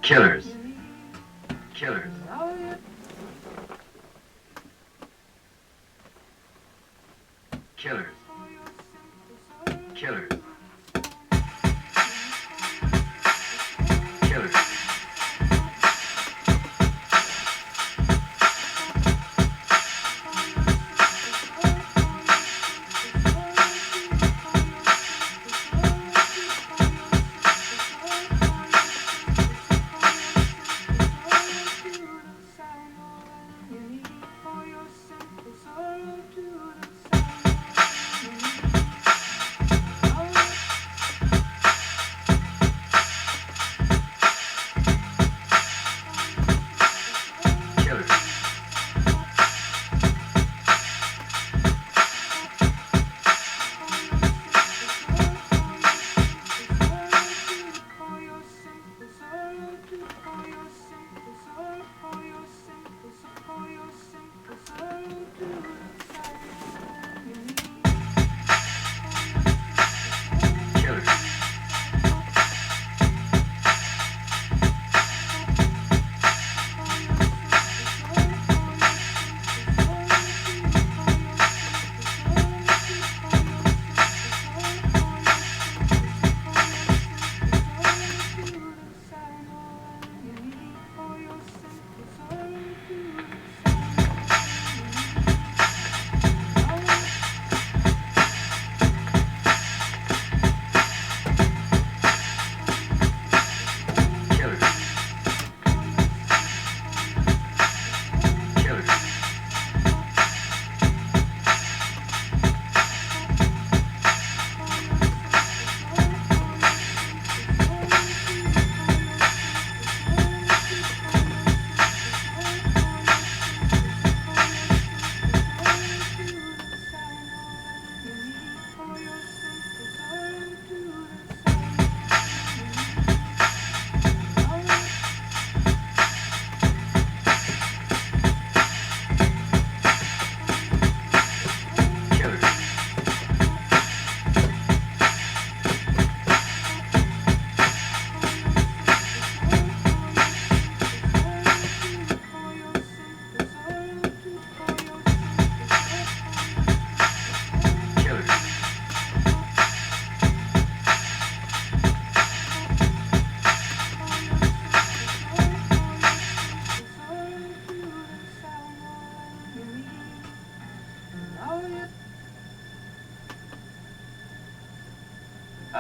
Killers. Killers. Killers. Killers. Killers.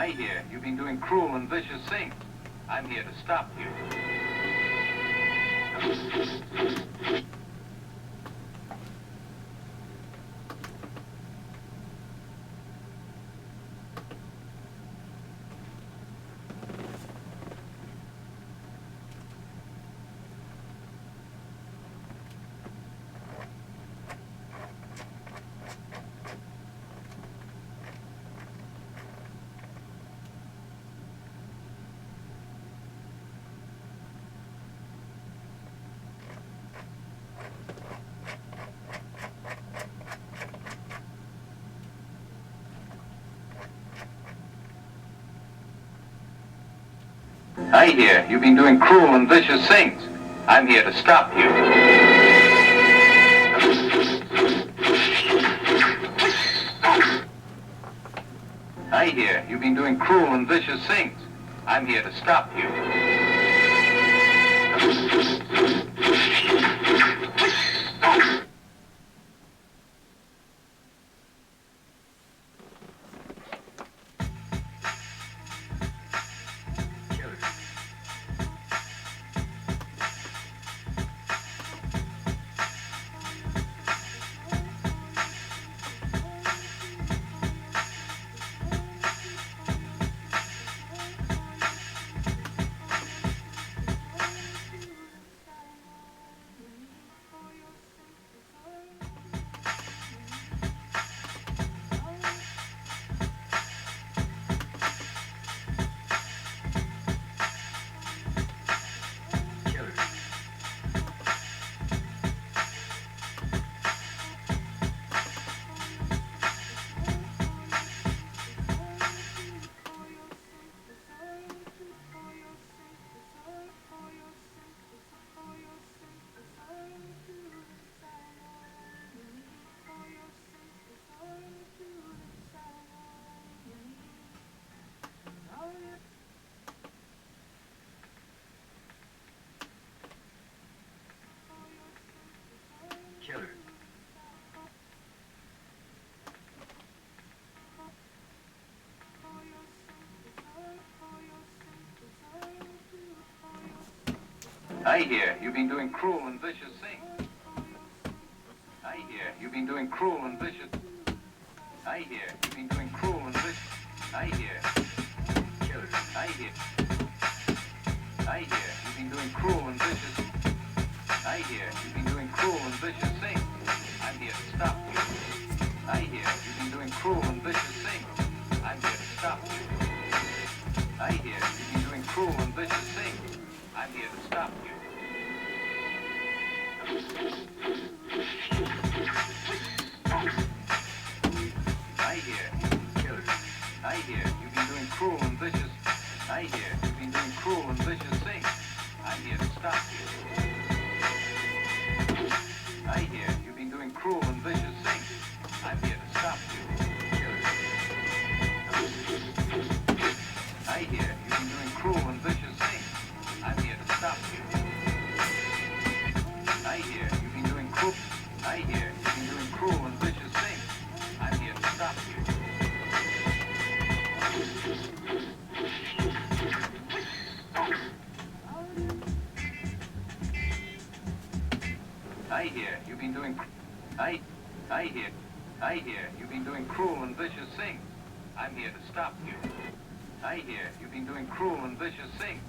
I hear you've been doing cruel and vicious things. I'm here to stop you. I hear you've been doing cruel and vicious things. I'm here to stop you. I hear you've been doing cruel and vicious things. I'm here to stop you. I hear you've been doing cruel and vicious things. I hear you've been doing cruel and vicious. I hear you've been doing cruel and vicious. I hear. Killers. I hear. I hear you've been doing cruel and vicious. I hear you've been doing cruel and vicious things. I'm here to stop you. I hear you've been doing cruel and vicious things. I'm here to stop you. I hear you've been doing cruel and vicious things. I'm here to stop you. I hear. Killers. I hear you've been doing cruel and vicious. I hear you've been doing cruel and vicious things. I'm here to stop you. I hear you've been doing cruel and vicious things. I'm here to stop you. Killers. I hear you've been doing cruel and vicious things. I'm here to stop you. I hear you've been doing cruel. I hear you've been doing cruel and vicious things. I'm here to stop you. I hear you've been doing. I hear you've been doing cruel and vicious things. I'm here to stop you. I hear you've been doing cruel and vicious things.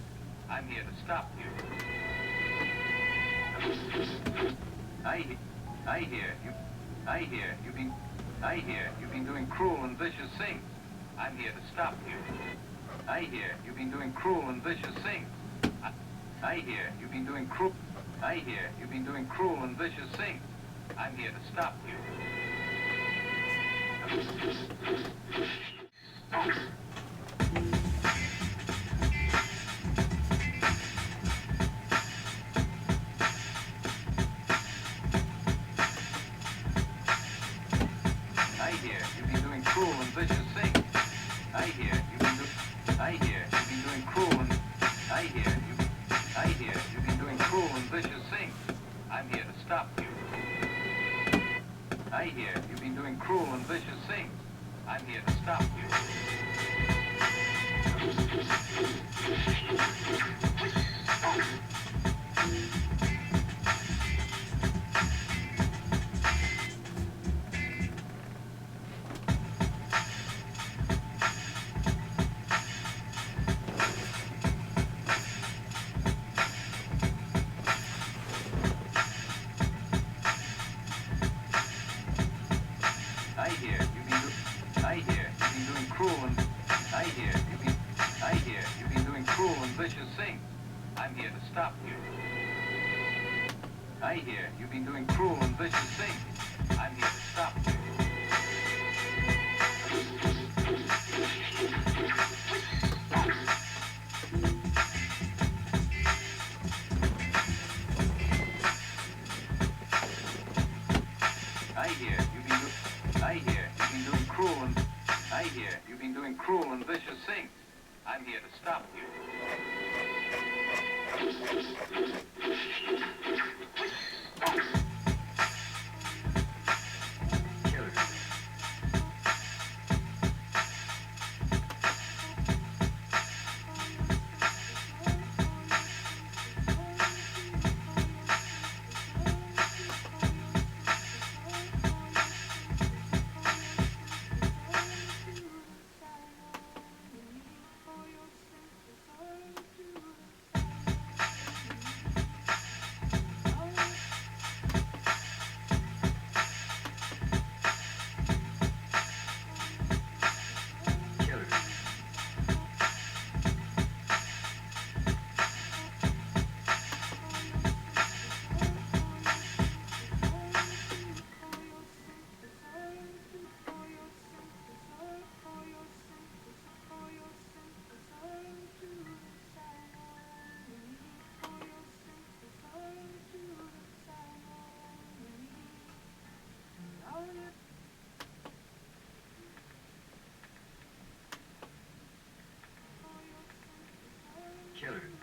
I'm here to stop you. I hear you've been. I hear you've been doing cruel and vicious things. I'm here to stop you. I hear you've been doing cruel and vicious things. I hear you've been doing cruel. I hear you've been doing cruel and vicious things. I'm here to stop you. I hear you've been doing cruel and vicious things. I hear you've been doing. I hear you've been doing cruel and. I hear you've been doing cruel and vicious things. I'm here to stop you. I hear you've been doing cruel and vicious things. I'm here to stop you. I hear you've been doing cruel and. I hear you've been doing cruel and vicious things. I'm here to stop you. I hear you've been doing cruel and vicious things. I'm here to stop you. I hear you've been doing cruel and. I hear you've been doing cruel and vicious things. I'm here to stop you. Killers. Killers.